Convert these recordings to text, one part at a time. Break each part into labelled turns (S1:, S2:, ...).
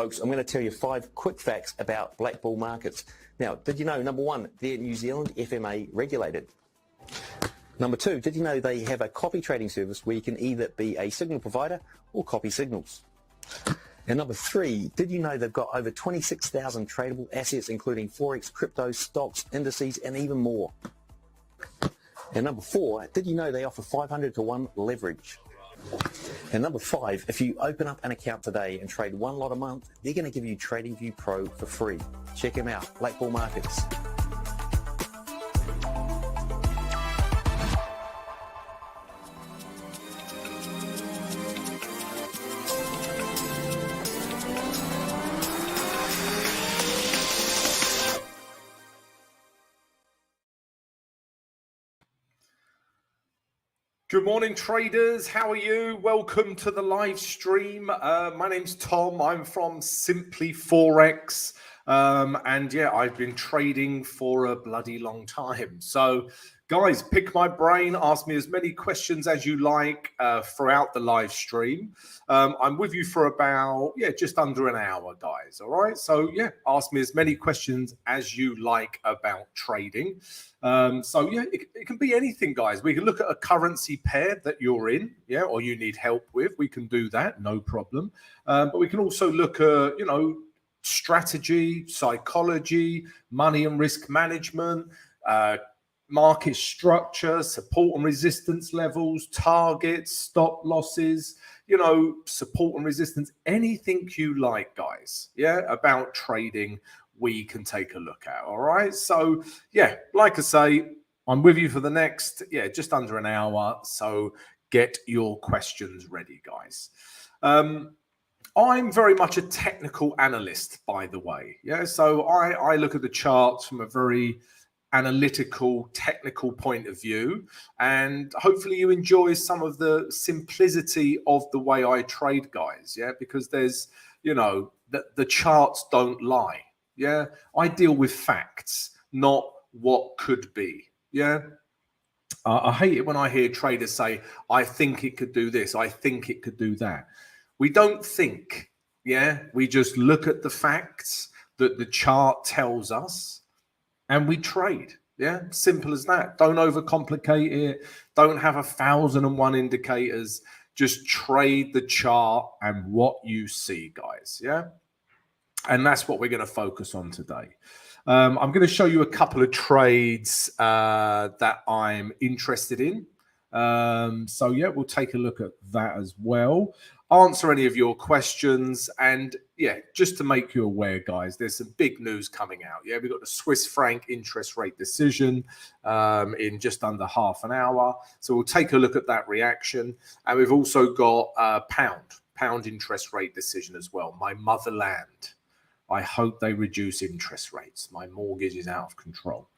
S1: folks, I'm going to tell you 5 quick facts about black bull markets. Now, did you know, number 1, they're New Zealand FMA regulated. Number 2, did you know they have a copy trading service where you can either be a signal provider or copy signals? And number 3, did you know they've got over 26,000 tradable assets, including Forex, crypto, stocks, indices, and even more? And number 4, did you know they offer 500 to 1 leverage? And number 5, if you open up an account today and trade 1 lot a month, they're going to give you TradingView Pro for free. Check them out, Black Bull Markets.
S2: Good morning, traders. How are you? Welcome to the live stream. My name's Tom. I'm from Simply Forex. And yeah, I've been trading for a bloody long time. So guys, pick my brain, ask me as many questions as you like throughout the live stream. I'm with you for about, just under an hour, guys. All right. So yeah, ask me as many questions as you like about trading. So yeah, it can be anything, guys. We can look at a currency pair that you're in, or you need help with. We can do that, no problem. But we can also look at, strategy, psychology, money and risk management, market structure, support and resistance levels, targets, stop losses, support and resistance, anything you like, guys, about trading, we can take a look at. All right. So yeah, like I say, I'm with you for the next, just under an hour. So get your questions ready, guys. I'm very much a technical analyst, by the way. So I look at the charts from a very analytical, technical point of view, and hopefully you enjoy some of the simplicity of the way I trade, guys. Because there's, the charts don't lie. I deal with facts, not what could be. I hate it when I hear traders say, I think it could do this, I think it could do that. We don't think, we just look at the facts that the chart tells us and we trade. Simple as that. Don't overcomplicate it. Don't have 1,001 indicators. Just trade the chart and what you see, guys. And that's what we're going to focus on today. I'm going to show you a couple of trades that I'm interested in. So yeah, we'll take a look at that as well. Answer any of your questions, and just to make you aware, guys, there's some big news coming out. We've got the Swiss franc interest rate decision in just under half an hour. So we'll take a look at that reaction, and we've also got pound interest rate decision as well. My motherland. I hope they reduce interest rates. My mortgage is out of control.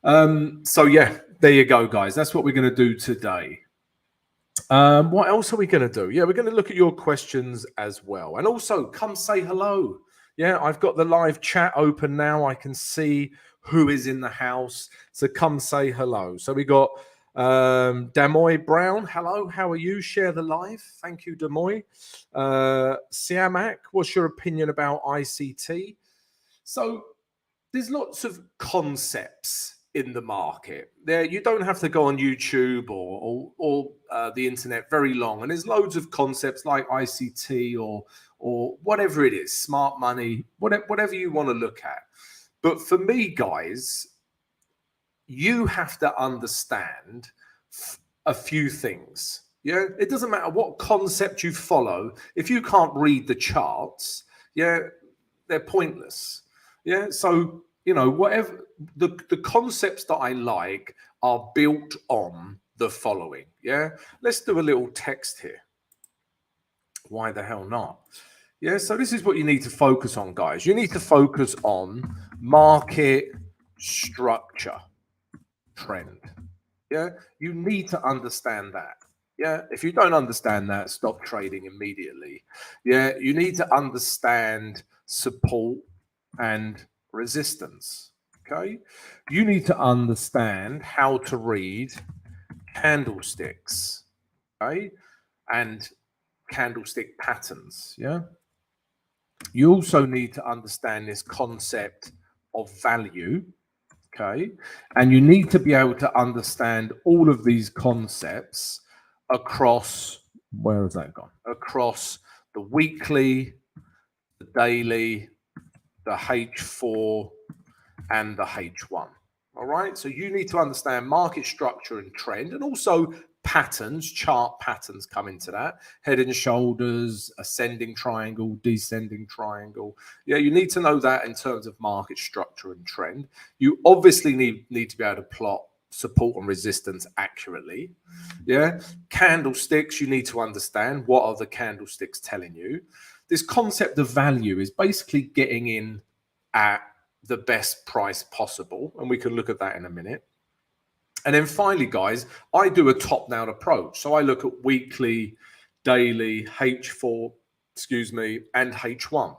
S2: So yeah, there you go, guys. That's what we're going to do today. What else are we going to do? We're going to look at your questions as well. And also come say hello. I've got the live chat open now. I can see who is in the house. So come say hello. So we got Damoy Brown. Hello, how are you? Share the live. Thank you, Damoy. Siamak, what's your opinion about ICT? So there's lots of concepts in the market. You don't have to go on YouTube or the internet very long, and there's loads of concepts like ICT or whatever it is, smart money, whatever you want to look at. But for me, guys, you have to understand a few things. It doesn't matter what concept you follow. If you can't read the charts, they're pointless. So whatever the concepts that I like are built on the following. Let's do a little text here. Why the hell not? So this is what you need to focus on, guys. You need to focus on market structure trend. You need to understand that. If you don't understand that, stop trading immediately. You need to understand support and resistance. Okay, you need to understand how to read candlesticks, and candlestick patterns. You also need to understand this concept of value, okay? And you need to be able to understand all of these concepts across, where has that gone? Across the weekly, the daily, the H4, and the H1. All right, so you need to understand market structure and trend, and also patterns, chart patterns come into that. Head and shoulders, ascending triangle, descending triangle. Yeah, you need to know that in terms of market structure and trend. You obviously need to be able to plot support and resistance accurately. Yeah, candlesticks, you need to understand what are the candlesticks telling you. This concept of value is basically getting in at the best price possible, and we can look at that in a minute. And then finally, guys, I do a top-down approach. So I look at weekly, daily, H4, and H1.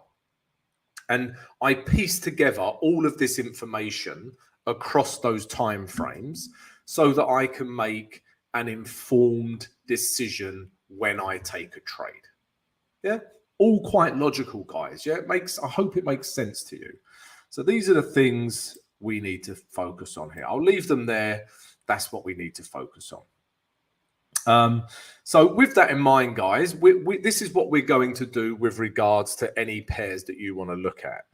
S2: And I piece together all of this information across those time frames so that I can make an informed decision when I take a trade. Yeah, all quite logical, guys. Yeah, I hope it makes sense to you. So these are the things we need to focus on here. I'll leave them there. That's what we need to focus on. So with that in mind, guys, this is what we're going to do with regards to any pairs that you want to look at.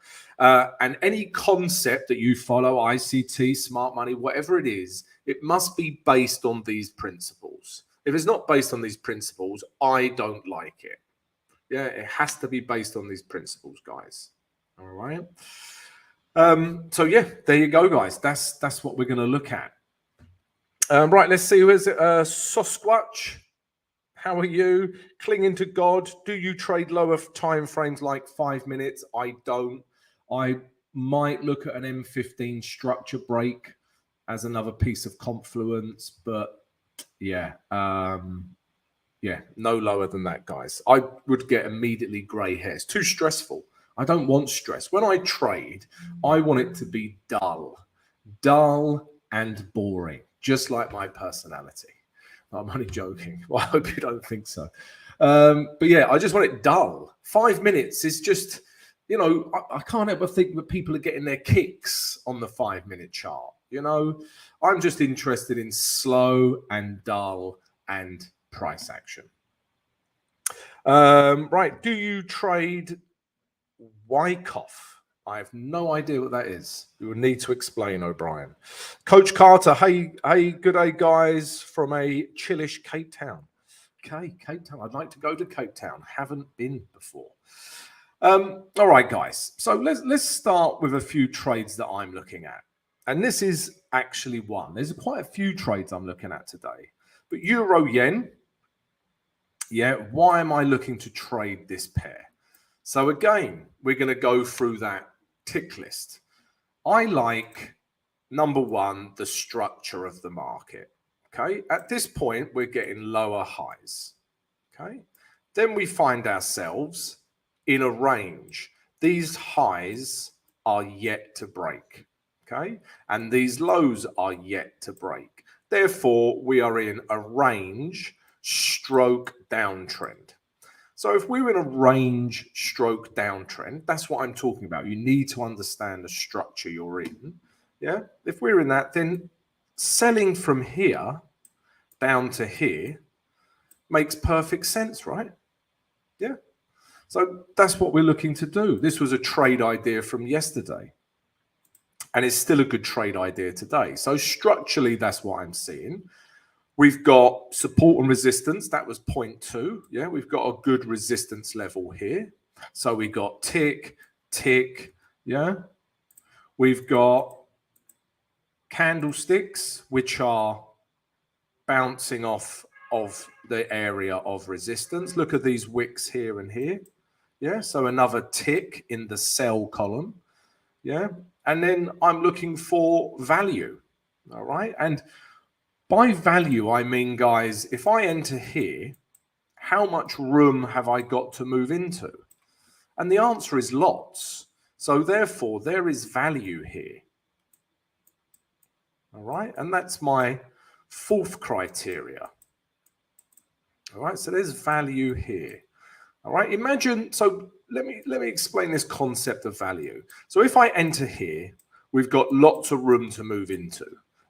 S2: And any concept that you follow, ICT, smart money, whatever it is, it must be based on these principles. If it's not based on these principles, I don't like it. Yeah, it has to be based on these principles, guys. All right. So yeah, there you go, guys. That's what we're going to look at. Right, let's see. Who is it? Sasquatch. How are you? Clinging to God. Do you trade lower time frames like 5 minutes? I don't. I might look at an M15 structure break as another piece of confluence, but yeah, yeah, no lower than that, guys. I would get immediately grey hairs. Too stressful. I don't want stress. When I trade, I want it to be dull and boring, just like my personality. I'm only joking. Well, I hope you don't think so. But yeah, I just want it dull. 5 minutes is just, you know, I can't ever think that people are getting their kicks on the 5 minute chart. You know, I'm just interested in slow and dull and price action. Right. Do you trade Wyckoff? I have no idea what that is. You will need to explain, O'Brien. Coach Carter, hey, good day, guys, from a chillish Cape Town. Okay, Cape Town. I'd like to go to Cape Town. Haven't been before. All right, guys. So let's start with a few trades that I'm looking at. And this is actually one. There's quite a few trades I'm looking at today. But Euro Yen, yeah, why am I looking to trade this pair? So again, we're going to go through that tick list. I like, number one, the structure of the market. Okay, at this point, we're getting lower highs. Okay, then we find ourselves in a range. These highs are yet to break. Okay, and these lows are yet to break. Therefore, we are in a range stroke downtrend. So if we're in a range stroke downtrend, that's what I'm talking about. You need to understand the structure you're in. Yeah. If we're in that, then selling from here down to here makes perfect sense, right? Yeah. So that's what we're looking to do. This was a trade idea from yesterday, and it's still a good trade idea today. So structurally, that's what I'm seeing. We've got support and resistance. That was 0.2. Yeah, we've got a good resistance level here. So we got tick, tick. Yeah. We've got candlesticks, which are bouncing off of the area of resistance. Look at these wicks here and here. Yeah. So another tick in the sell column. Yeah. And then I'm looking for value. All right. And by value, I mean, guys, if I enter here, how much room have I got to move into? And the answer is lots. So therefore, there is value here. All right. And that's my fourth criteria. All right. So there's value here. All right. Imagine, so let me explain this concept of value. So if I enter here, we've got lots of room to move into.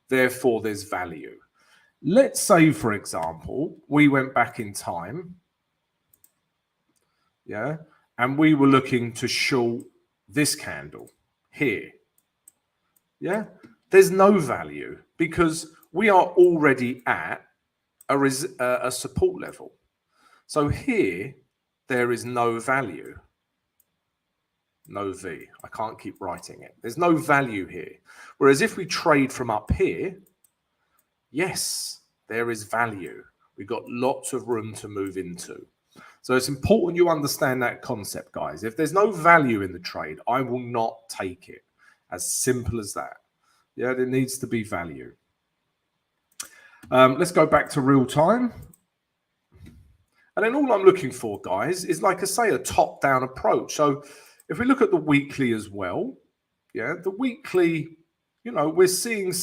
S2: Therefore, there's value. Let's say, for example, we went back in time, yeah, and we were looking to short this candle here, yeah. There's no value because we are already at a support level. So here, there is no value. No V. I can't keep writing it. There's no value here. Whereas if we trade from up here, yes, there is value. We've got lots of room to move into. So it's important you understand that concept, guys. If there's no value in the trade, I will not take it. As simple as that. Yeah, there needs to be value. Let's go back to real time. And then all I'm looking for, guys, is, like I say, a top-down approach. So if we look at the weekly as well, yeah, the weekly, you know, we're seeing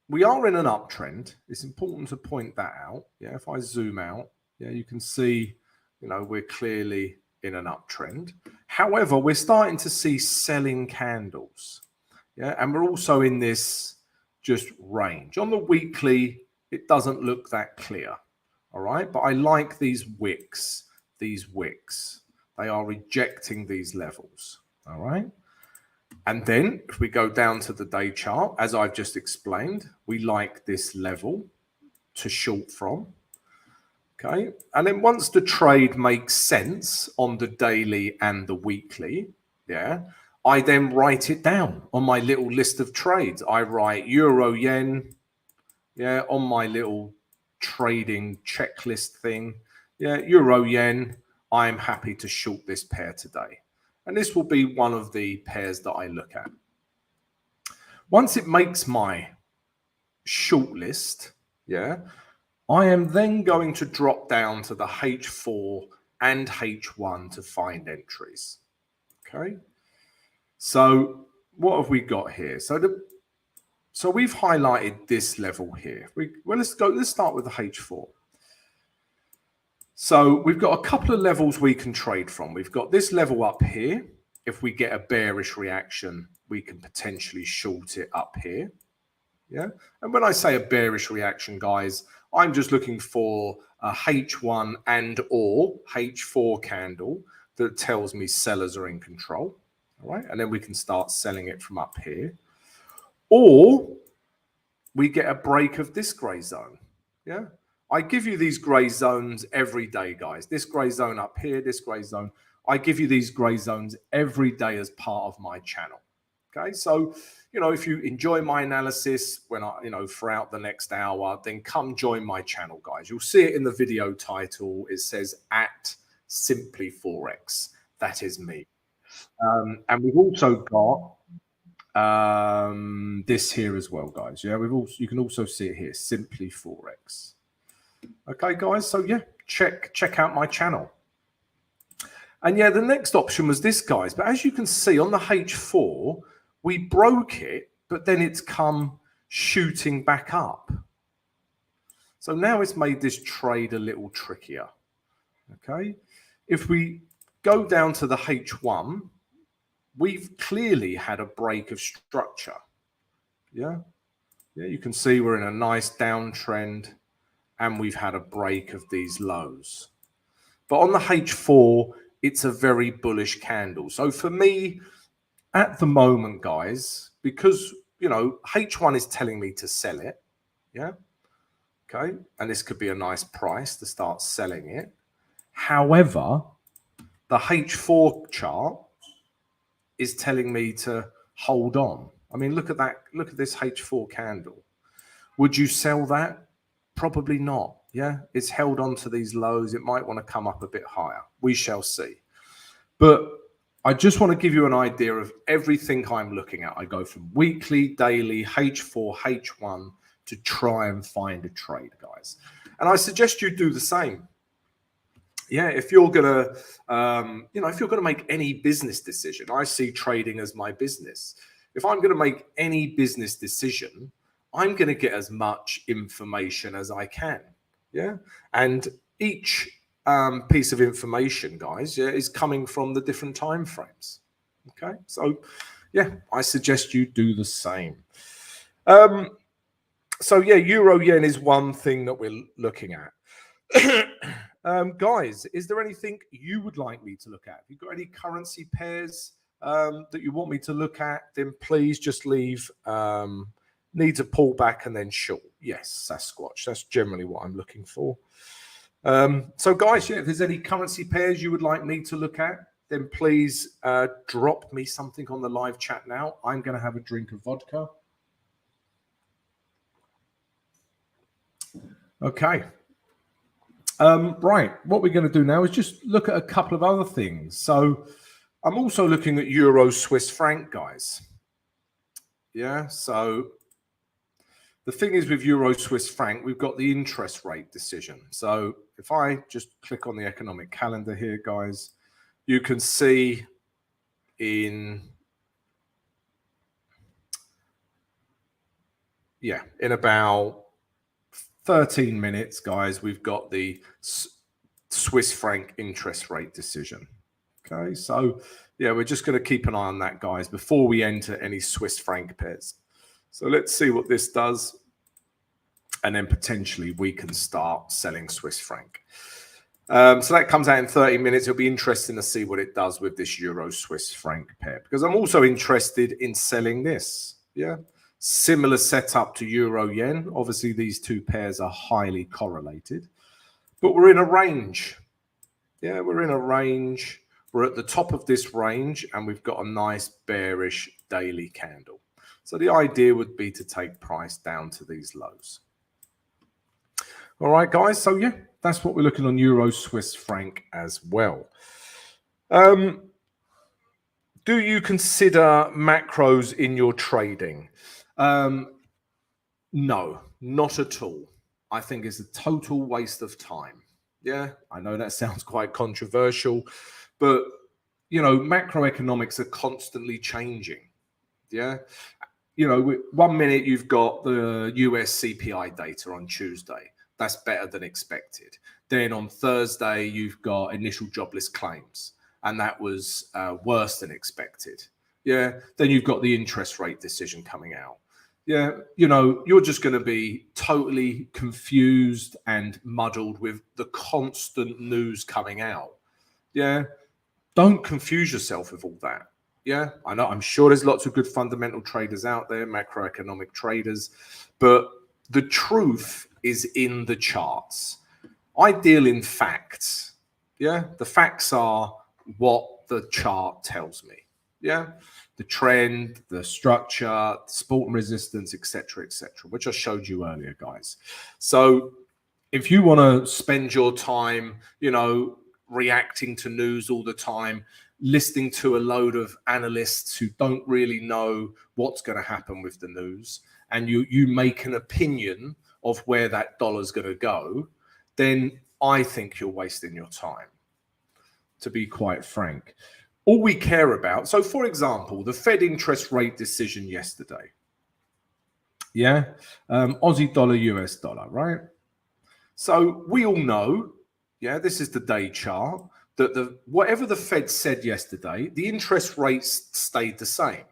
S2: we are in an uptrend. It's important to point that out. Yeah, if I zoom out, yeah, you can see, you know, we're clearly in an uptrend. However, we're starting to see selling candles. Yeah, and we're also in this just range. On the weekly, it doesn't look that clear. All right, but I like these wicks. These wicks. They are rejecting these levels. All right. And then if we go down to the day chart, as I've just explained, we like this level to short from. Okay. And then once the trade makes sense on the daily and the weekly, yeah, I then write it down on my little list of trades. I write euro yen, yeah, on my little trading checklist thing. Yeah, euro yen, I'm happy to short this pair today. And this will be one of the pairs that I look at. Once it makes my short list, yeah, I am then going to drop down to the H4 and H1 to find entries. Okay. So what have we got here? So we've highlighted this level here. Let's start with the H4. So we've got a couple of levels we can trade from. We've got this level up here. If we get a bearish reaction, we can potentially short it up here. Yeah. And when I say a bearish reaction, guys, I'm just looking for a H1 and or H4 candle that tells me sellers are in control. All right. And then we can start selling it from up here. Or we get a break of this gray zone. Yeah. I give you these gray zones every day, guys. This gray zone up here, this gray zone. I give you these gray zones every day as part of my channel. Okay. So, you know, if you enjoy my analysis throughout the next hour, then come join my channel, guys. You'll see it in the video title. It says @Simply Forex. That is me. And we've also got this here as well, guys. Yeah, you can also see it here, Simply Forex. Okay, guys. So yeah, check out my channel. And yeah, the next option was this, guys. But as you can see on the H4, we broke it, but then it's come shooting back up. So now it's made this trade a little trickier. Okay, if we go down to the H1, we've clearly had a break of structure. Yeah. Yeah, you can see we're in a nice downtrend and we've had a break of these lows. But on the H4, it's a very bullish candle. So for me, at the moment, guys, because, you know, H1 is telling me to sell it. Yeah. Okay. And this could be a nice price to start selling it. However, the H4 chart is telling me to hold on. I mean, look at that. Look at this H4 candle. Would you sell that? Probably not. Yeah, it's held on to these lows. It might want to come up a bit higher. We shall see. But I just want to give you an idea of everything I'm looking at. I go from weekly, daily, H4, H1 to try and find a trade, guys. And I suggest you do the same. Yeah, if you're gonna, if you're gonna make any business decision, I see trading as my business. If I'm gonna make any business decision, I'm gonna get as much information as I can. Yeah, and each piece of information, guys, is coming from the different time frames. Okay, so yeah, I suggest you do the same. So yeah, euro yen is one thing that we're looking at. Guys, is there anything you would like me to look at? Have you got any currency pairs that you want me to look at? Then please just leave need to pull back and then short. Yes, Sasquatch. That's generally what I'm looking for. So guys, yeah, if there's any currency pairs you would like me to look at, then please drop me something on the live chat now. I'm going to have a drink of vodka. Okay. Right, what we're going to do now is just look at a couple of other things. So I'm also looking at Euro Swiss franc, guys. Yeah, so the thing is with Euro Swiss franc, we've got the interest rate decision. So if I just click on the economic calendar here, guys, you can see in about 13 minutes, guys, we've got the Swiss franc interest rate decision. Okay, so yeah, we're just going to keep an eye on that, guys, before we enter any Swiss franc pairs. So let's see what this does. And then potentially we can start selling Swiss franc. So that comes out in 30 minutes. It'll be interesting to see what it does with this Euro Swiss franc pair, because I'm also interested in selling this. Yeah. Similar setup to euro yen. Obviously, these two pairs are highly correlated, but we're in a range. Yeah, we're in a range. We're at the top of this range, and we've got a nice bearish daily candle. So the idea would be to take price down to these lows. All right, guys. So yeah, that's what we're looking on Euro Swiss franc as well. Do you consider macros in your trading? No, not at all. I think it's a total waste of time. Yeah, I know that sounds quite controversial, but you know, macroeconomics are constantly changing. Yeah, you know, 1 minute you've got the US CPI data on Tuesday. That's better than expected. Then on Thursday, you've got initial jobless claims, and that was worse than expected. Yeah, then you've got the interest rate decision coming out. Yeah, you know, you're just going to be totally confused and muddled with the constant news coming out. Yeah, don't confuse yourself with all that. Yeah, I know, I'm sure there's lots of good fundamental traders out there, macroeconomic traders, but the truth is in the charts. I deal in facts. Yeah, the facts are what the chart tells me. Yeah, the trend, the structure, support and resistance, etc., which I showed you earlier, guys. So if you want to spend your time, you know, reacting to news all the time, listening to a load of analysts who don't really know what's going to happen with the news, and you make an opinion of where that dollar's going to go, then I think you're wasting your time, to be quite frank. All we care about, so for example, the Fed interest rate decision yesterday. Yeah, Aussie dollar, US dollar, right? So we all know, yeah, this is the day chart, that whatever the Fed said yesterday, the interest rates stayed the same,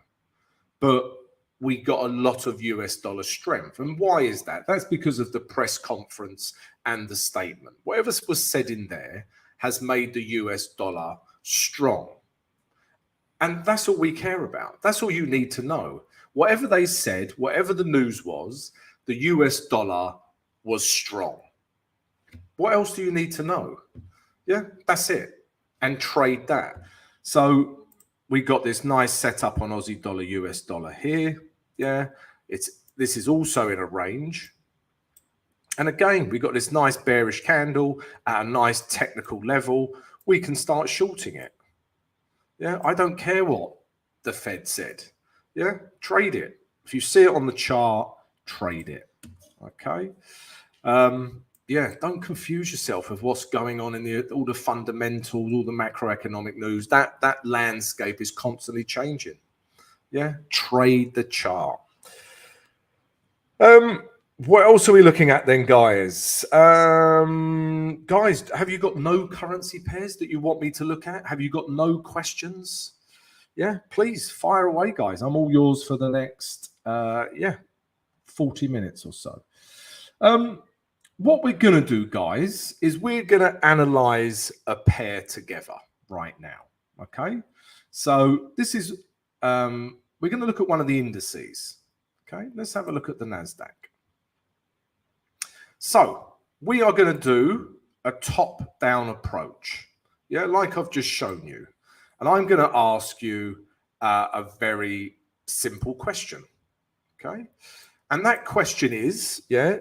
S2: but we got a lot of US dollar strength. And why is that? That's because of the press conference and the statement. Whatever was said in there has made the US dollar strong. And that's all we care about. That's all you need to know. Whatever they said, whatever the news was, the US dollar was strong. What else do you need to know? Yeah, that's it. And trade that. So we got this nice setup on Aussie dollar, US dollar here. Yeah, this is also in a range. And again, we got this nice bearish candle at a nice technical level. We can start shorting it. Yeah, I don't care what the Fed said. Yeah, trade it. If you see it on the chart, trade it. Okay. Yeah, don't confuse yourself with what's going on in all the fundamentals, all the macroeconomic news. That landscape is constantly changing. Yeah, trade the chart. What else are we looking at then, guys? Guys, have you got no currency pairs that you want me to look at? Have you got no questions? Yeah, please fire away, guys. I'm all yours for the next 40 minutes or so. What we're going to do, guys, is we're going to analyze a pair together right now. Okay, so this is we're going to look at one of the indices. Okay, let's have a look at the Nasdaq. So we are going to do a top-down approach, yeah, like I've just shown you. And I'm going to ask you a very simple question, okay? And that question is, yeah,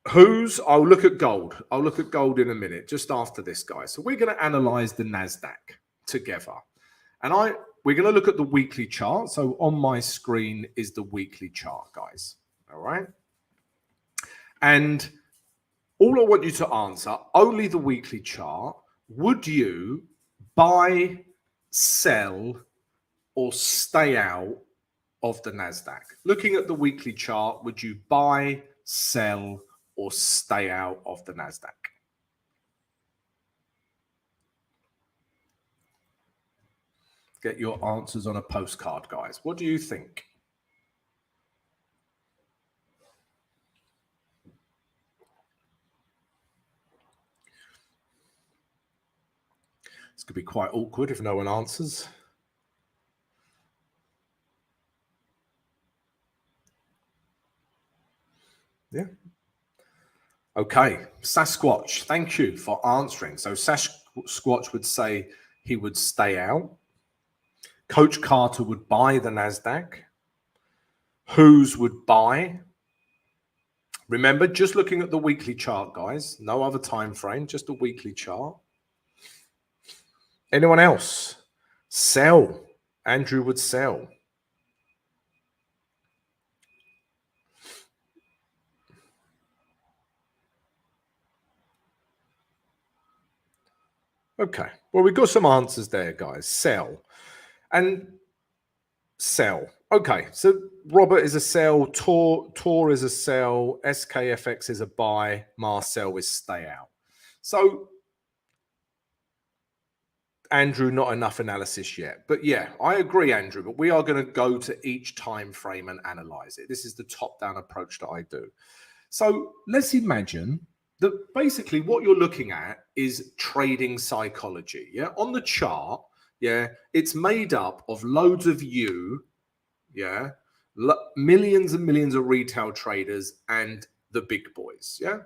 S2: I'll look at gold. I'll look at gold in a minute, just after this, guys. So we're going to analyze the Nasdaq together. And we're going to look at the weekly chart. So on my screen is the weekly chart, guys, all right? And all I want you to answer, only the weekly chart, would you buy, sell, or stay out of the Nasdaq? Looking at the weekly chart, would you buy, sell, or stay out of the Nasdaq? Get your answers on a postcard, guys. What do you think? This could be quite awkward if no one answers. Yeah. Okay. Sasquatch, thank you for answering. So Sasquatch would say he would stay out. Coach Carter would buy the Nasdaq. Who's would buy. Remember, just looking at the weekly chart, guys. No other time frame, just a weekly chart. Anyone else? Sell. Andrew would sell. Okay. Well, we've got some answers there, guys. Sell. And sell. Okay. So Robert is a sell. Tor is a sell. SKFX is a buy. Marcel is stay out. So Andrew, not enough analysis yet. But yeah, I agree, Andrew. But we are going to go to each time frame and analyze it. This is the top-down approach that I do. So let's imagine that basically what you're looking at is trading psychology. Yeah, on the chart, yeah, it's made up of loads of millions and millions of retail traders and the big boys. Yeah,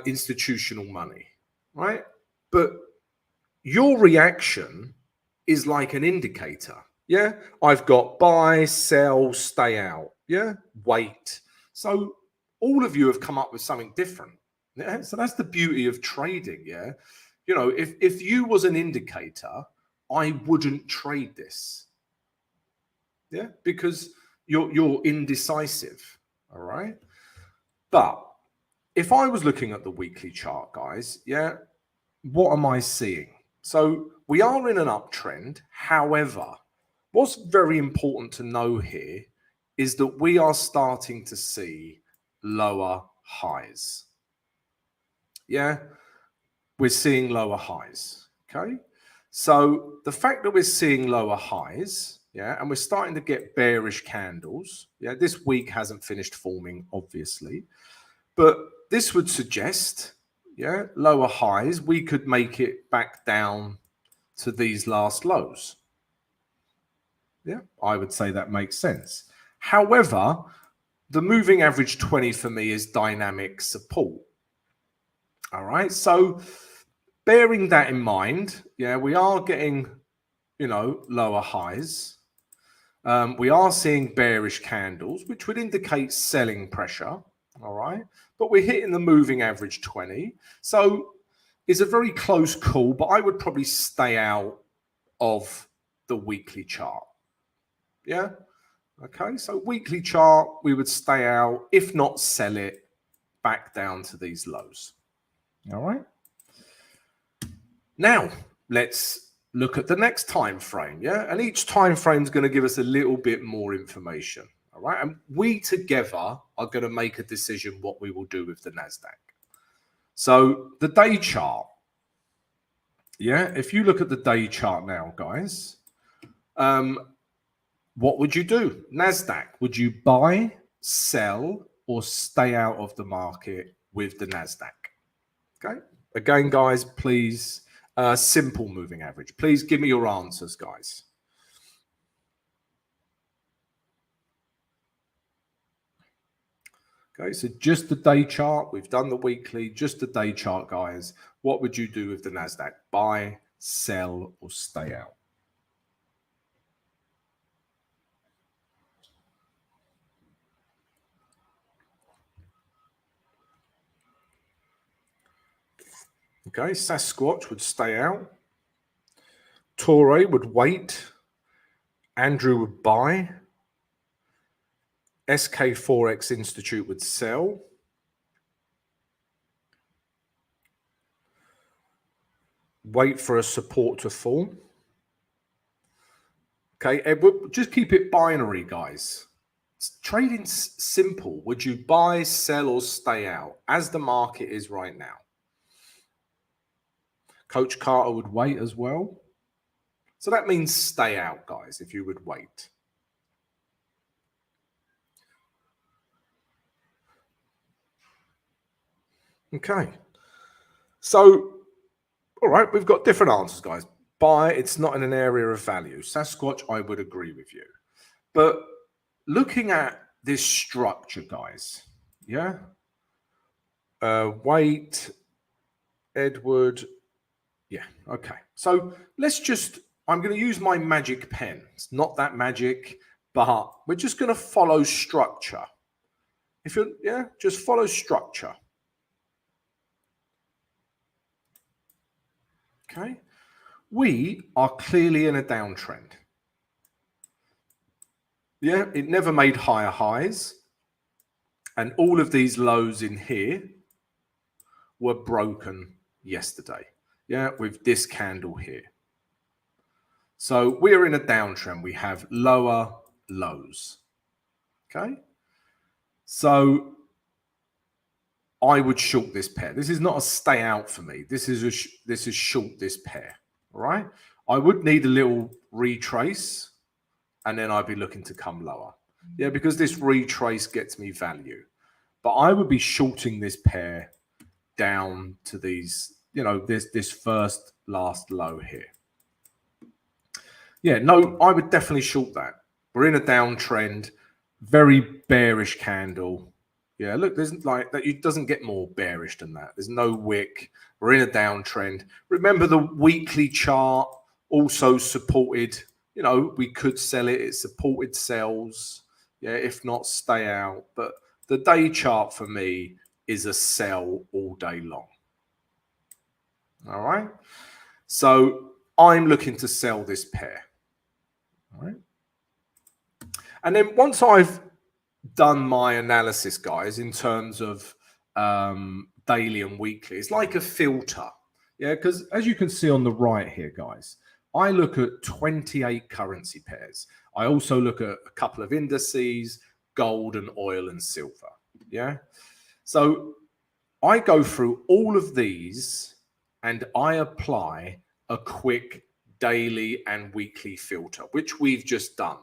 S2: institutional money, right? But your reaction is like an indicator. Yeah, I've got buy, sell, stay out. Yeah, wait. So all of you have come up with something different. Yeah, so that's the beauty of trading. Yeah, you know, if you was an indicator, I wouldn't trade this. Yeah, because you're indecisive. All right, but if I was looking at the weekly chart, guys, yeah, what am I seeing? So we are in an uptrend. However, what's very important to know here is that we are starting to see lower highs. Yeah, we're seeing lower highs. Okay, so the fact that we're seeing lower highs, yeah, and we're starting to get bearish candles. Yeah, this week hasn't finished forming, obviously, but this would suggest, yeah, lower highs, we could make it back down to these last lows. Yeah, I would say that makes sense. However, the moving average 20 for me is dynamic support. All right, so bearing that in mind, yeah, we are getting, you know, lower highs. We are seeing bearish candles, which would indicate selling pressure. All right, but we're hitting the moving average 20. So it's a very close call, but I would probably stay out of the weekly chart. Yeah. Okay. So weekly chart, we would stay out, if not sell it back down to these lows. All right. Now let's look at the next time frame. Yeah. And each time frame is going to give us a little bit more information. All right. And we together are going to make a decision what we will do with the Nasdaq. So the day chart. Yeah. If you look at the day chart now, guys, what would you do? Nasdaq, would you buy, sell, or stay out of the market with the Nasdaq? Okay. Again, guys, please, simple moving average. Please give me your answers, guys. Okay, so just the day chart. We've done the weekly, just the day chart, guys. What would you do with the Nasdaq? Buy, sell, or stay out? Okay, Sasquatch would stay out. Torre would wait. Andrew would buy. SK Forex Institute would sell. Wait for a support to form. Okay, Edward, just keep it binary, guys. Trading's simple. Would you buy, sell, or stay out as the market is right now? Coach Carter would wait as well. So that means stay out, guys, if you would wait. Okay. So, all right, we've got different answers, guys. Buy, it's not in an area of value. Sasquatch, I would agree with you. But looking at this structure, guys, yeah? Wait, Edward, yeah, okay. So let's just, I'm going to use my magic pen. It's not that magic, but we're just going to follow structure. If you're, yeah, just follow structure. Okay. We are clearly in a downtrend. Yeah, it never made higher highs. And all of these lows in here were broken yesterday. Yeah, with this candle here. So we're in a downtrend. We have lower lows. Okay. So I would short this pair. This is not a stay out for me. This is short this pair. All right. I would need a little retrace, and then I'd be looking to come lower. Yeah, because this retrace gets me value. But I would be shorting this pair down to these, you know, this first last low here. Yeah, no, I would definitely short that. We're in a downtrend, very bearish candle. Yeah, look, there's like that. It doesn't get more bearish than that. There's no wick. We're in a downtrend. Remember, the weekly chart also supported. You know, we could sell it. It supported sells. Yeah, if not, stay out. But the day chart for me is a sell all day long. All right. So I'm looking to sell this pair. All right. And then once I've done my analysis, guys, in terms of daily and weekly, it's like a filter. Yeah, because as you can see on the right here, guys, I look at 28 currency pairs. I also look at a couple of indices, gold and oil and silver. Yeah. So I go through all of these and I apply a quick daily and weekly filter, which we've just done.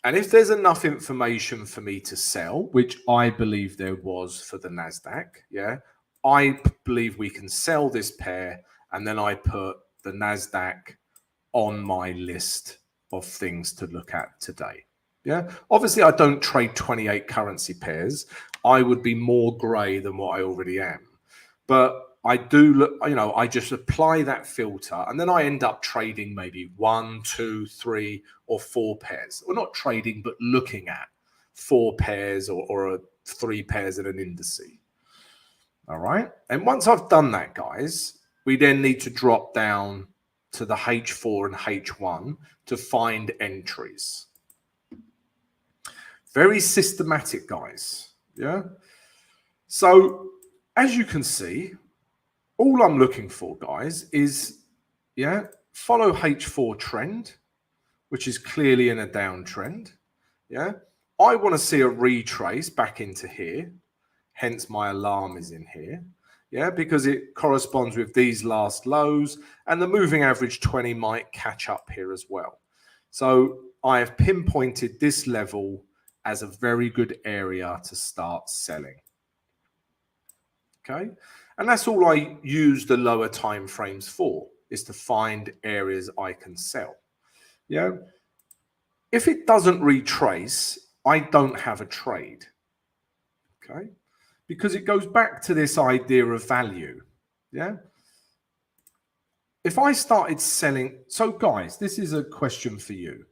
S2: And if there's enough information for me to sell, which I believe there was for the Nasdaq, yeah, I believe we can sell this pair, and then I put the Nasdaq on my list of things to look at today. Yeah, obviously I don't trade 28 currency pairs. I would be more gray than what I already am. But I do look, you know, I just apply that filter and then I end up trading maybe 1, 2, 3 or 4 pairs. Well, not trading, but looking at 4 pairs or 3 pairs in an indice. All right. And once I've done that, guys, we then need to drop down to the H4 and H1 to find entries. Very systematic, guys. Yeah. So as you can see, all I'm looking for, guys, is, yeah, follow H4 trend, which is clearly in a downtrend. Yeah, I want to see a retrace back into here. Hence my alarm is in here. Yeah, because it corresponds with these last lows, and the moving average 20 might catch up here as well. So I have pinpointed this level as a very good area to start selling. Okay, and that's all I use the lower time frames for, is to find areas I can sell. Yeah, if it doesn't retrace, I don't have a trade. Okay, because it goes back to this idea of value. Yeah, if I started selling, so guys, this is a question for you.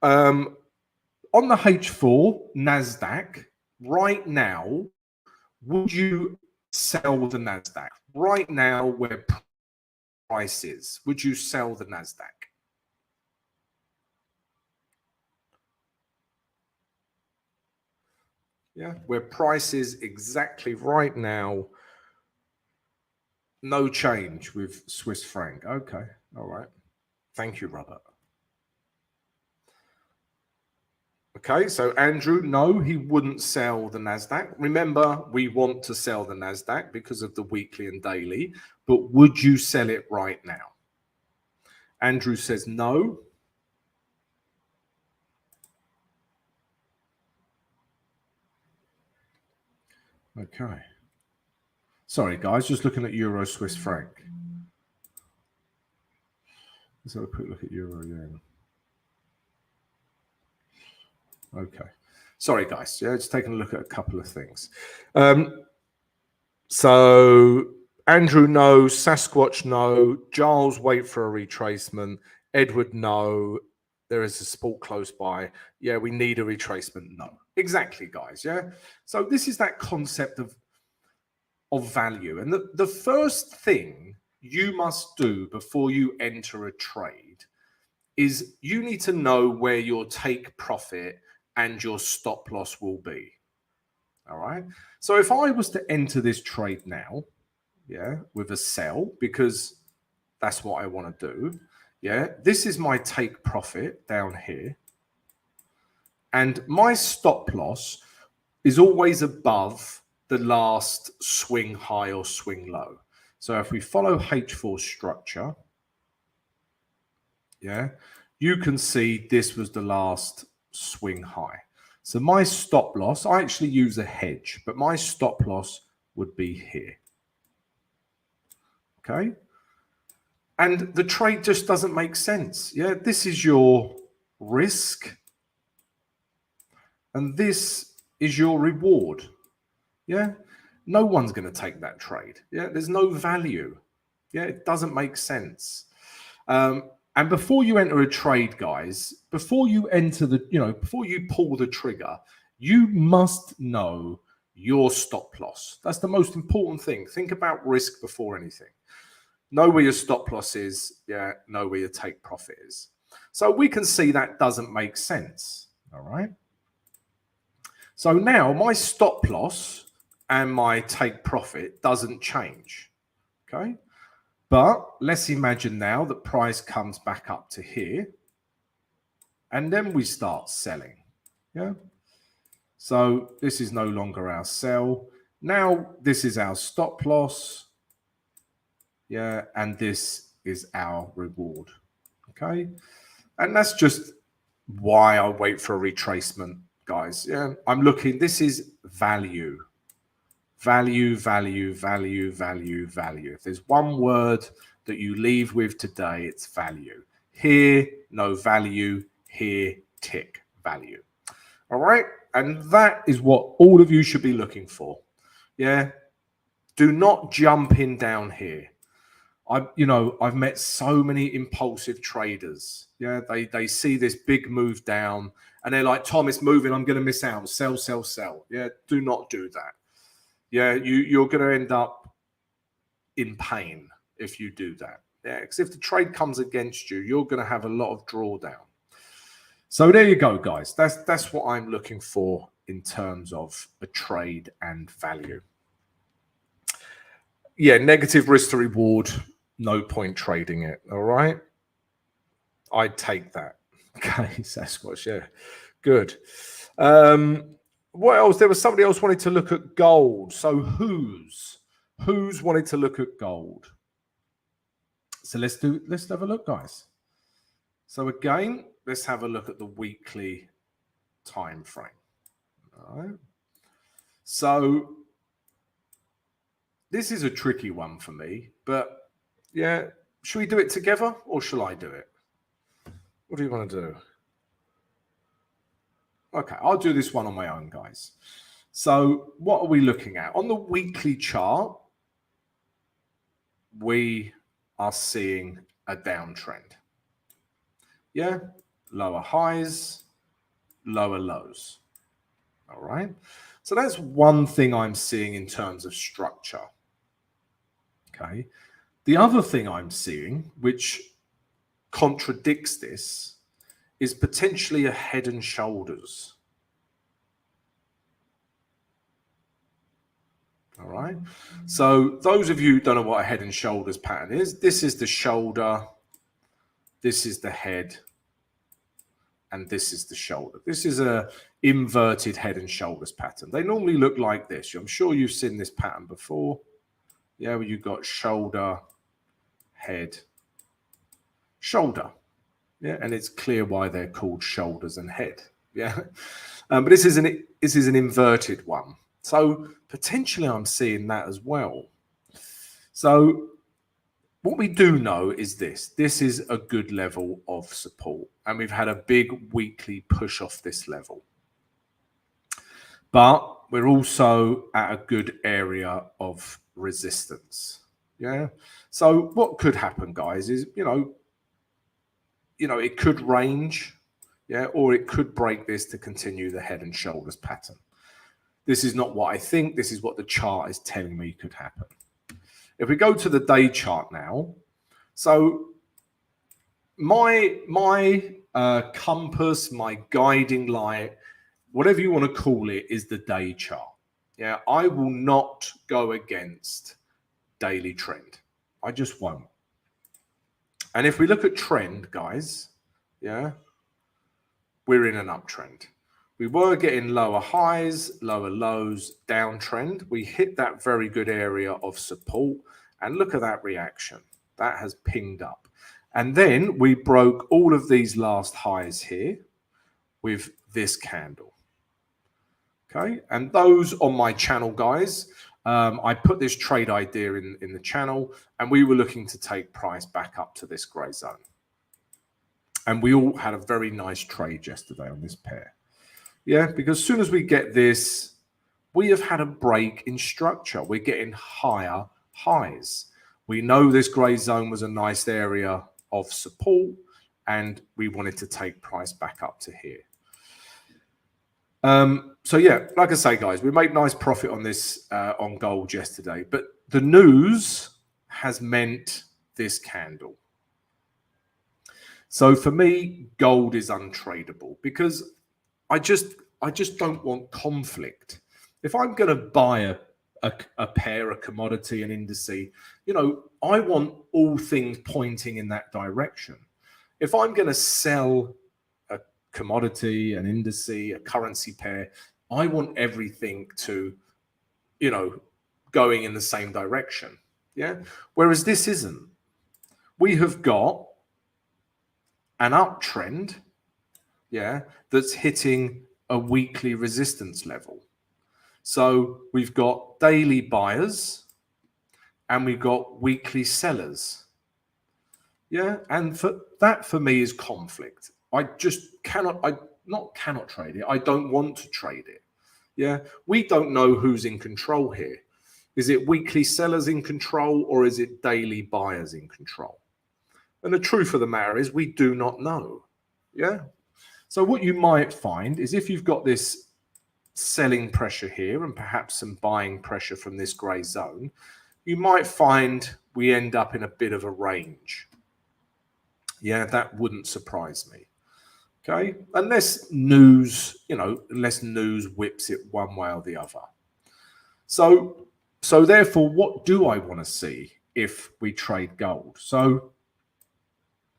S2: On the H4 Nasdaq right now, would you sell the Nasdaq right now where price is? Would you sell the Nasdaq? Yeah, where price is exactly right now, no change with Swiss franc. Okay, all right. Thank you, Robert. Okay, so Andrew, no, he wouldn't sell the Nasdaq. Remember, we want to sell the Nasdaq because of the weekly and daily, but would you sell it right now? Andrew says no. Okay. Sorry, guys, just looking at Euro Swiss franc. Let's have a quick look at Euro yen. Okay. Sorry, guys. Yeah, just taking a look at a couple of things. So Andrew, no. Sasquatch, no. Giles, wait for a retracement. Edward, no. There is a sport close by. Yeah, we need a retracement. No. Exactly, guys. Yeah. So this is that concept of value. And the first thing you must do before you enter a trade is you need to know where your take profit and your stop loss will be. All right. So if I was to enter this trade now, yeah, with a sell, because that's what I want to do. Yeah, this is my take profit down here. And my stop loss is always above the last swing high or swing low. So if we follow H4 structure, yeah, you can see this was the last swing high. So my stop loss, I actually use a hedge, but my stop loss would be here. Okay. And the trade just doesn't make sense. Yeah, this is your risk. And this is your reward. Yeah, no one's going to take that trade. Yeah, there's no value. Yeah, it doesn't make sense. And before you enter a trade, guys, before you enter the, before you pull the trigger, you must know your stop loss. That's the most important thing. Think about risk before anything. Know where your stop loss is. Yeah, know where your take profit is. So we can see that doesn't make sense. All right. So now my stop loss and my take profit doesn't change. Okay. But let's imagine now that price comes back up to here and then we start selling. Yeah. So this is no longer our sell. Now this is our stop loss. Yeah. And this is our reward. Okay. And that's just why I wait for a retracement, guys. Yeah. I'm looking, this is value. Value, value, value, value, value. If there's one word that you leave with today, it's value. Here, no value. Here, tick, value. All right. And that is what all of you should be looking for. Yeah. Do not jump in down here. I've met so many impulsive traders. Yeah. They see this big move down and they're like, Tom, it's moving. I'm going to miss out. Sell, sell, sell. Yeah. Do not do that. Yeah, you're going to end up in pain if you do that. Yeah, because if the trade comes against you, you're going to have a lot of drawdown. So there you go, guys. That's what I'm looking for in terms of a trade and value. Yeah, negative risk to reward, no point trading it. All right, I'd take that. Okay, Sasquatch. Yeah, Good. What else? There was somebody else wanted to look at gold. So who's wanted to look at gold? So let's have a look, guys. So again, let's have a look at the weekly time frame. All right. So this is a tricky one for me, but yeah, should we do it together or shall I do it? What do you want to do? Okay, I'll do this one on my own, guys. So what are we looking at? On the weekly chart, we are seeing a downtrend. Yeah, lower highs, lower lows. All right. So that's one thing I'm seeing in terms of structure. Okay. The other thing I'm seeing, which contradicts this, is potentially a head and shoulders. All right. So those of you who don't know what a head and shoulders pattern is, this is the shoulder, this is the head, and this is the shoulder. This is a inverted head and shoulders pattern. They normally look like this. I'm sure you've seen this pattern before. Yeah, where you've got shoulder, head, shoulder. Yeah, and it's clear why they're called shoulders and head. Yeah, but this is an inverted one. So potentially I'm seeing that as well. So what we do know is this is a good level of support, and we've had a big weekly push off this level. But we're also at a good area of resistance. Yeah. So what could happen, guys, is, you know, it could range, yeah, or it could break this to continue the head and shoulders pattern. This is not what I think. This is what the chart is telling me could happen. If we go to the day chart now, so my compass, my guiding light, whatever you want to call it, is the day chart. Yeah, I will not go against daily trend. I just won't. And if we look at trend, guys, yeah, we're in an uptrend. We were getting lower highs, lower lows, downtrend. We hit that very good area of support, and look at that reaction. That has pinged up. And then we broke all of these last highs here with this candle. Okay, and those on my channel, guys, I put this trade idea in the channel, and we were looking to take price back up to this grey zone. And we all had a very nice trade yesterday on this pair. Yeah, because as soon as we get this, we have had a break in structure. We're getting higher highs. We know this grey zone was a nice area of support, and we wanted to take price back up to here. So yeah, like I say, guys, we made nice profit on this on gold yesterday, but the news has meant this candle. So for me, gold is untradeable because I just don't want conflict. If I'm going to buy a pair, a commodity, an indice, you know, I want all things pointing in that direction. If I'm going to sell a commodity, an indice, a currency pair, I want everything to, you know, going in the same direction. Yeah. Whereas this isn't. We have got an uptrend, yeah, that's hitting a weekly resistance level. So we've got daily buyers and we've got weekly sellers. Yeah, and for me is conflict. I just cannot trade it. I don't want to trade it. Yeah, we don't know who's in control here. Is it weekly sellers in control, or is it daily buyers in control? And the truth of the matter is we do not know. Yeah. So what you might find is if you've got this selling pressure here and perhaps some buying pressure from this grey zone, you might find we end up in a bit of a range. Yeah, that wouldn't surprise me. Okay, unless news, you know, unless news whips it one way or the other. So therefore, what do I want to see if we trade gold? So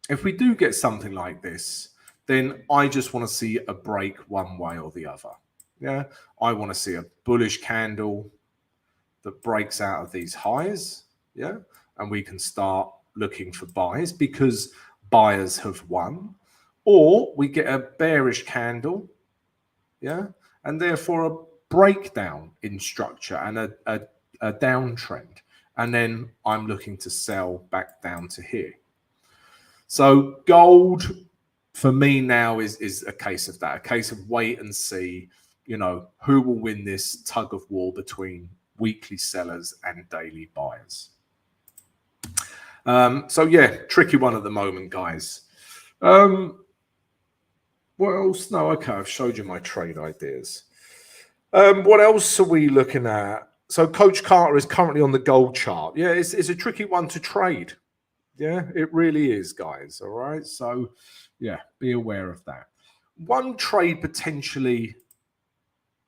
S2: if we do get something like this, then I just want to see a break one way or the other. Yeah, I want to see a bullish candle that breaks out of these highs. Yeah, and we can start looking for buys because buyers have won, or we get a bearish candle. Yeah, and therefore a breakdown in structure and a downtrend, and then I'm looking to sell back down to here. So gold for me now is a case of that, a case of wait and see, you know, who will win this tug of war between weekly sellers and daily buyers. So yeah, tricky one at the moment, guys. What else? No, okay, I've showed you my trade ideas. What else are we looking at? So Coach Carter is currently on the gold chart. Yeah, it's a tricky one to trade. Yeah, it really is, guys. All right. So, yeah, be aware of that. One trade potentially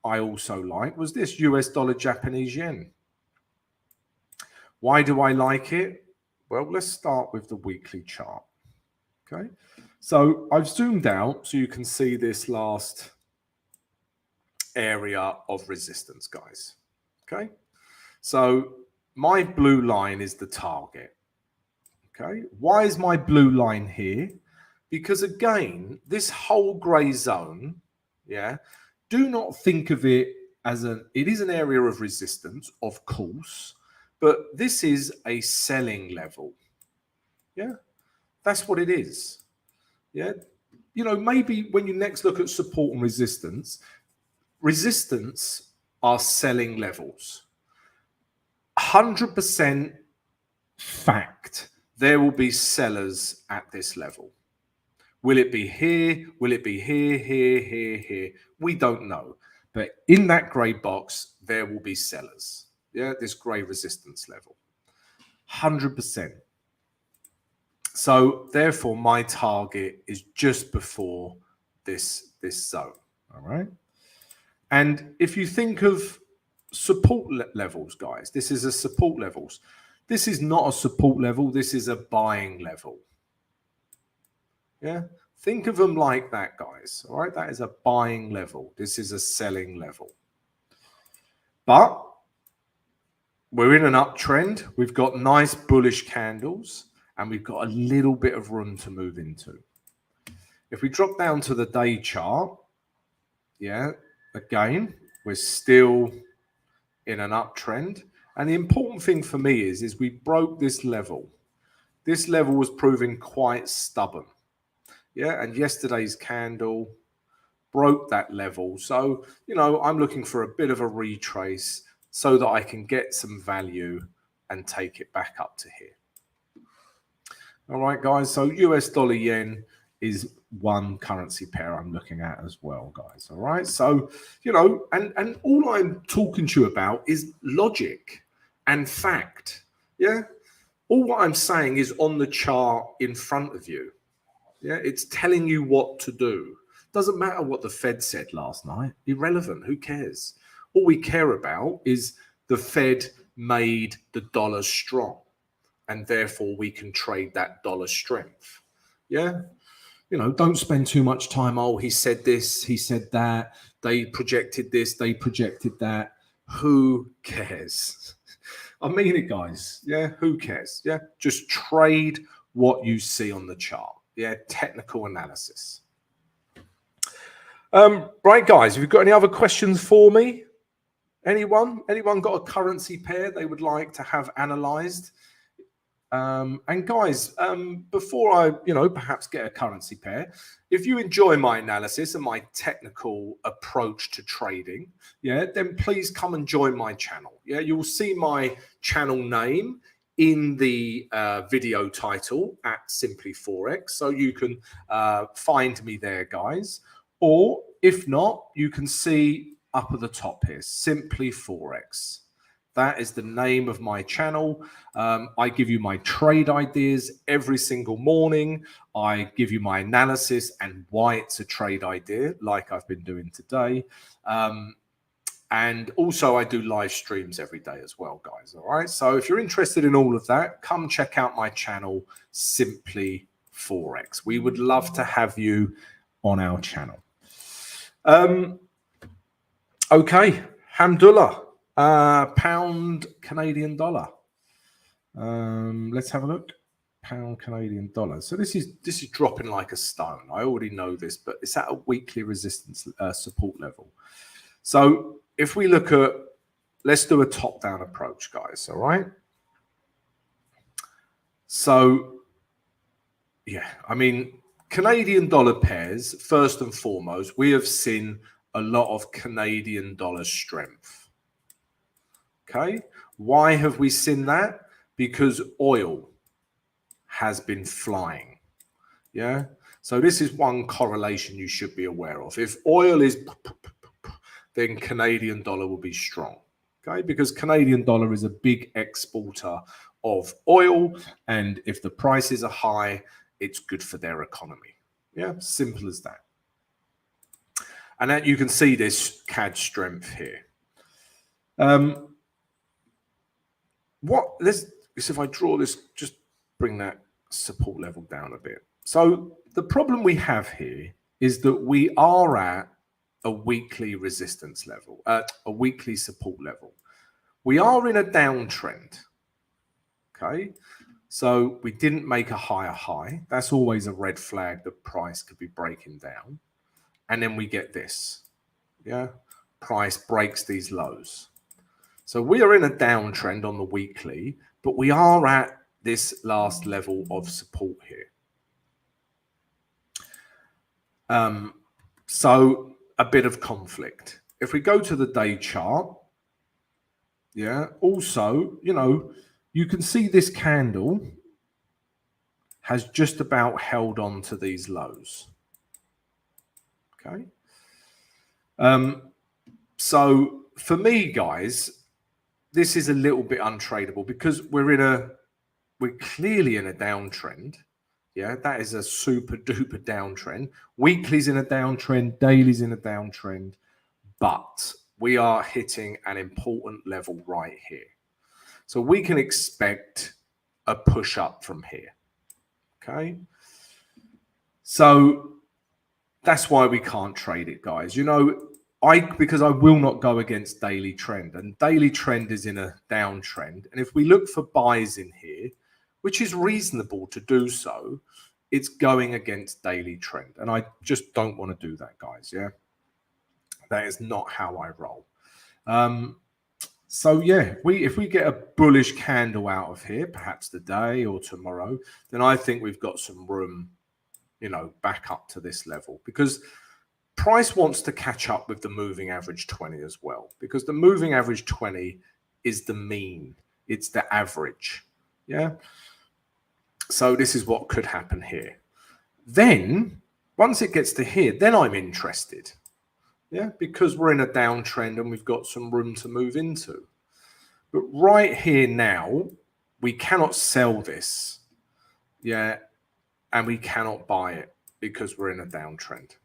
S2: I also like was this US dollar Japanese yen. Why do I like it? Well, let's start with the weekly chart. Okay. So I've zoomed out so you can see this last area of resistance, guys. Okay. So my blue line is the target. Okay, why is my blue line here? Because again, this whole gray zone, yeah, do not think of it as it is an area of resistance, of course, but this is a selling level. Yeah, that's what it is. Yeah, you know, maybe when you next look at support and resistance are selling levels. 100% fact. There will be sellers at this level. Will it be here? Will it be here, here, here, here? We don't know. But in that grey box, there will be sellers. Yeah, this grey resistance level. 100%. So therefore, my target is just before this zone. All right. And if you think of support levels, guys, this is a support levels. This is not a support level. This is a buying level. Yeah. Think of them like that, guys. All right. That is a buying level. This is a selling level. But we're in an uptrend. We've got nice bullish candles and we've got a little bit of room to move into. If we drop down to the day chart, yeah, again, we're still in an uptrend. And the important thing for me is we broke this level. This level was proving quite stubborn. Yeah, and yesterday's candle broke that level. So, you know, I'm looking for a bit of a retrace so that I can get some value and take it back up to here. All right, guys. So US dollar yen is one currency pair I'm looking at as well, guys. All right. So, you know, and all I'm talking to you about is logic and fact. Yeah. All what I'm saying is on the chart in front of you. Yeah. It's telling you what to do. Doesn't matter what the Fed said last night. Irrelevant. Who cares? All we care about is the Fed made the dollar strong and therefore we can trade that dollar strength. Yeah. You know, don't spend too much time. Oh, he said this, he said that. They projected this, they projected that. Who cares? I mean it, guys. Yeah, who cares? Yeah, just trade what you see on the chart. Yeah, technical analysis. Right, guys, have you got any other questions for me? Anyone got a currency pair they would like to have analyzed? And guys, before I, perhaps get a currency pair, if you enjoy my analysis and my technical approach to trading, yeah, then please come and join my channel. Yeah, you will see my channel name in the video title at Simply Forex. So you can find me there, guys. Or if not, you can see up at the top here, Simply Forex. That is the name of my channel. I give you my trade ideas every single morning. I give you my analysis and why it's a trade idea, like I've been doing today. And also I do live streams every day as well, guys. All right. So if you're interested in all of that, come check out my channel, Simply Forex. We would love to have you on our channel. Okay, Hamdullah, pound Canadian dollar. Let's have a look. Pound Canadian dollar. So this is dropping like a stone. I already know this, but it's at a weekly resistance support level. So if we look at, let's do a top-down approach, guys. All right. So yeah, I mean, Canadian dollar pairs, first and foremost, we have seen a lot of Canadian dollar strength. Okay. Why have we seen that? Because oil has been flying. Yeah. So this is one correlation you should be aware of. If oil is, then Canadian dollar will be strong. Okay. Because Canadian dollar is a big exporter of oil. And if the prices are high, it's good for their economy. Yeah. Simple as that. And that you can see this CAD strength here. If I draw this, just bring that support level down a bit. So the problem we have here is that we are at a weekly resistance level, a weekly support level. We are in a downtrend. Okay. So we didn't make a higher high. That's always a red flag that price could be breaking down. And then we get this. Yeah. Price breaks these lows. So we are in a downtrend on the weekly, but we are at this last level of support here. So a bit of conflict. If we go to the day chart, yeah, also, you know, you can see this candle has just about held on to these lows. Okay. So for me, guys, this is a little bit untradeable because we're clearly in a downtrend. Yeah, that is a super duper downtrend. Weekly's in a downtrend, daily's in a downtrend, but we are hitting an important level right here. So we can expect a push up from here. Okay. So that's why we can't trade it, guys. You know, because I will not go against daily trend, and daily trend is in a downtrend. And if we look for buys in here, which is reasonable to do so, it's going against daily trend. And I just don't want to do that, guys. Yeah. That is not how I roll. So yeah, if we get a bullish candle out of here, perhaps today or tomorrow, then I think we've got some room, you know, back up to this level, because price wants to catch up with the moving average 20 as well, because the moving average 20 is the mean. It's the average. Yeah. So this is what could happen here. Then once it gets to here, then I'm interested. Yeah. Because we're in a downtrend and we've got some room to move into. But right here now, we cannot sell this. Yeah. And we cannot buy it because we're in a downtrend.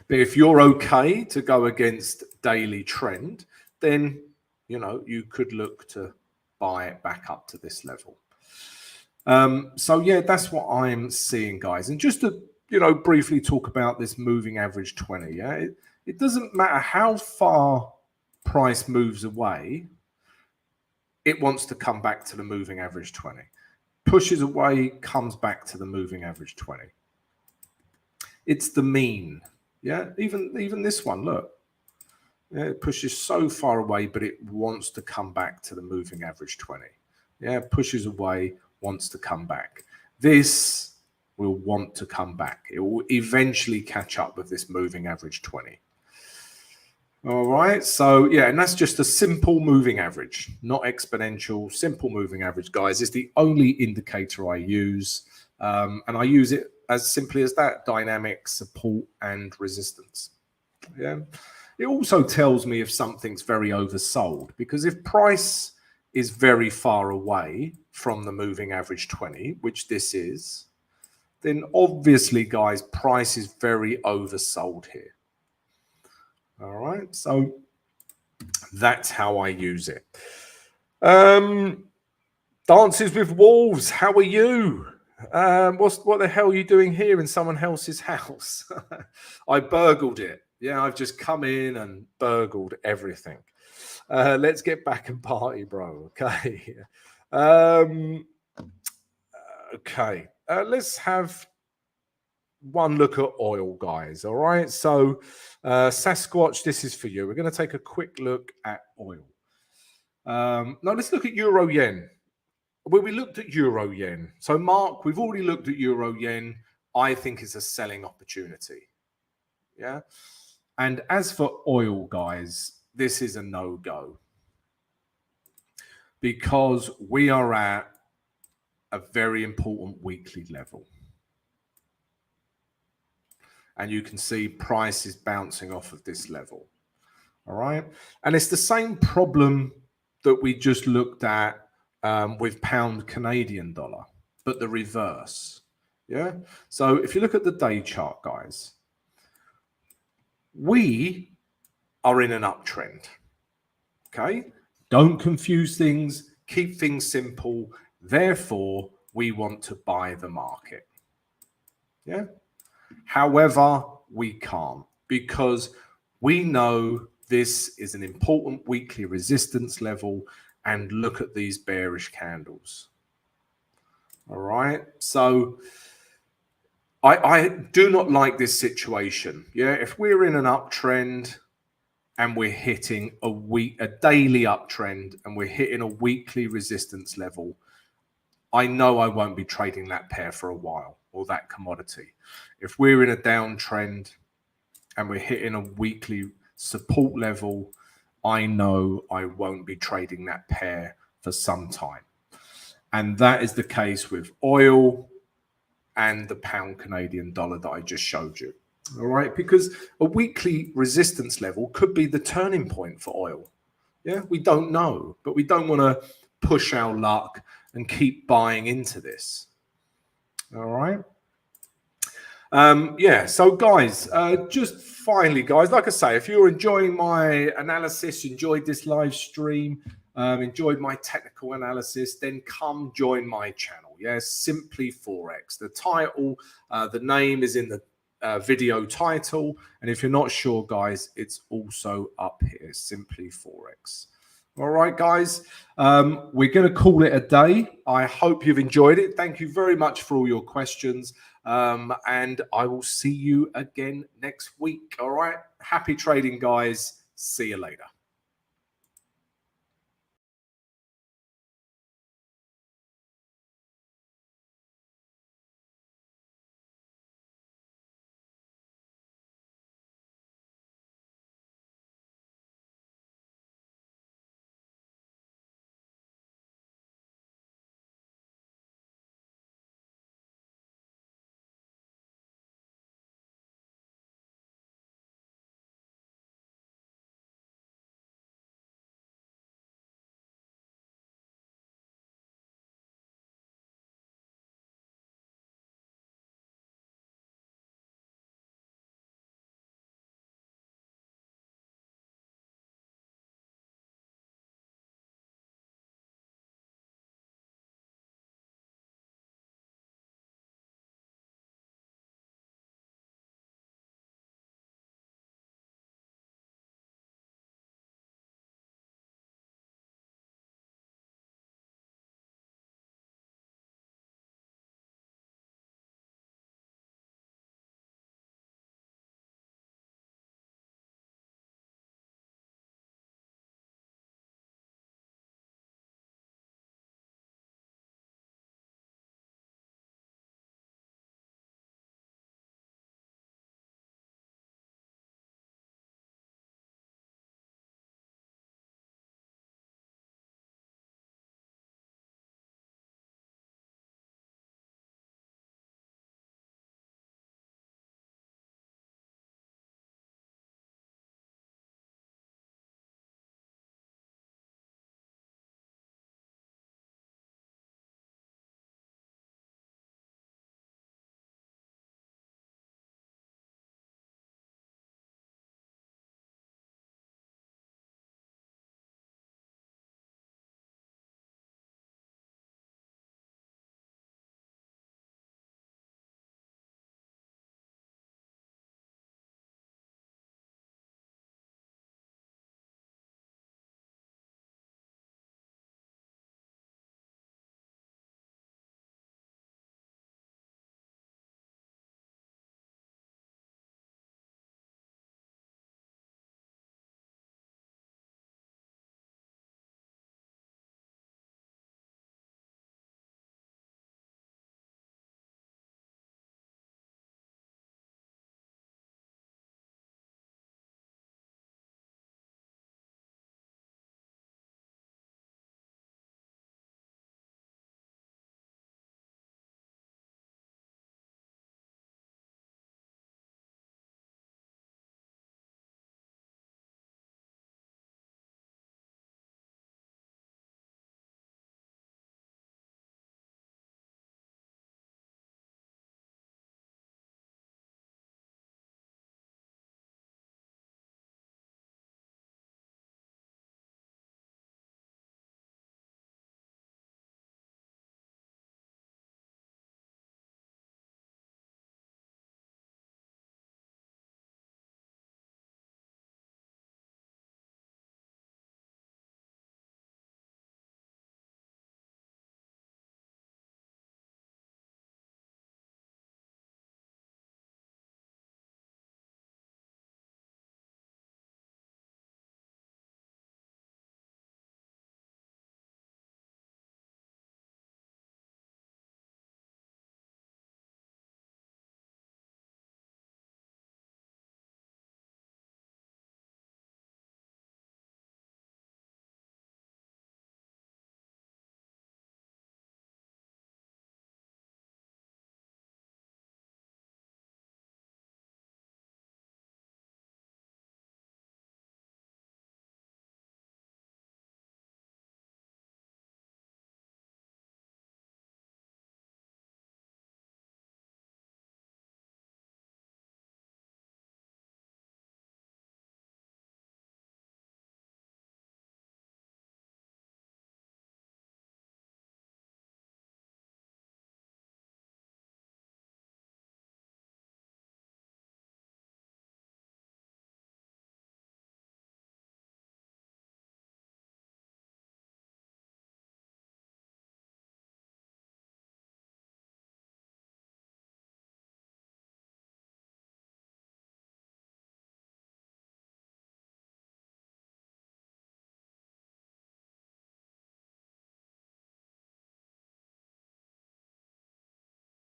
S2: But if you're okay to go against daily trend, then, you know, you could look to buy it back up to this level. So yeah, that's what I'm seeing, guys. And just to, you know, briefly talk about this moving average 20. Yeah, it doesn't matter how far price moves away, it wants to come back to the moving average 20. Pushes away, comes back to the moving average 20. It's the mean. Yeah, even this one, look. Yeah, it pushes so far away, but it wants to come back to the moving average 20. Yeah, pushes away, wants to come back. This will want to come back. It will eventually catch up with this moving average 20. All right, so yeah, and that's just a simple moving average, not exponential, simple moving average, guys. It's the only indicator I use, and I use it as simply as that: dynamic, support, and resistance. Yeah, it also tells me if something's very oversold, because if price is very far away from the moving average 20, which this is, then obviously, guys, price is very oversold here. All right, so that's how I use it. Dances with Wolves, how are you? What the hell are you doing here in someone else's house? I burgled it. Yeah, I've just come in and burgled everything. Let's get back and party, bro. Okay. Okay. Let's have one look at oil, guys. All right. So, Sasquatch, this is for you. We're going to take a quick look at oil. Now, let's look at Euro Yen. Well, we looked at Euro Yen. So, Mark, we've already looked at Euro Yen. I think it's a selling opportunity. Yeah. And as for oil, guys, this is a no-go. Because we are at a very important weekly level. And you can see price is bouncing off of this level. All right. And it's the same problem that we just looked at with pound Canadian dollar, but the reverse. Yeah. So if you look at the day chart, guys, we are in an uptrend. Okay. Don't confuse things. Keep things simple. Therefore, we want to buy the market. Yeah. However, we can't, because we know this is an important weekly resistance level, and look at these bearish candles. All right. So I do not like this situation. Yeah. If we're in an uptrend and we're hitting a daily uptrend and we're hitting a weekly resistance level, I know I won't be trading that pair for a while, or that commodity. If we're in a downtrend and we're hitting a weekly support level, I know I won't be trading that pair for some time. And that is the case with oil and the pound Canadian dollar that I just showed you. All right, because a weekly resistance level could be the turning point for oil. Yeah, we don't know, but we don't want to push our luck and keep buying into this. All right. Yeah, so guys, just finally, guys, like I say, if you're enjoying my analysis, enjoyed this live stream, enjoyed my technical analysis, then come join my channel. Yeah, Simply Forex. The title, the name is in the video title. And if you're not sure, guys, it's also up here, Simply Forex. All right, guys, we're going to call it a day. I hope you've enjoyed it. Thank you very much for all your questions. And I will see you again next week. All right. Happy trading, guys. See you later.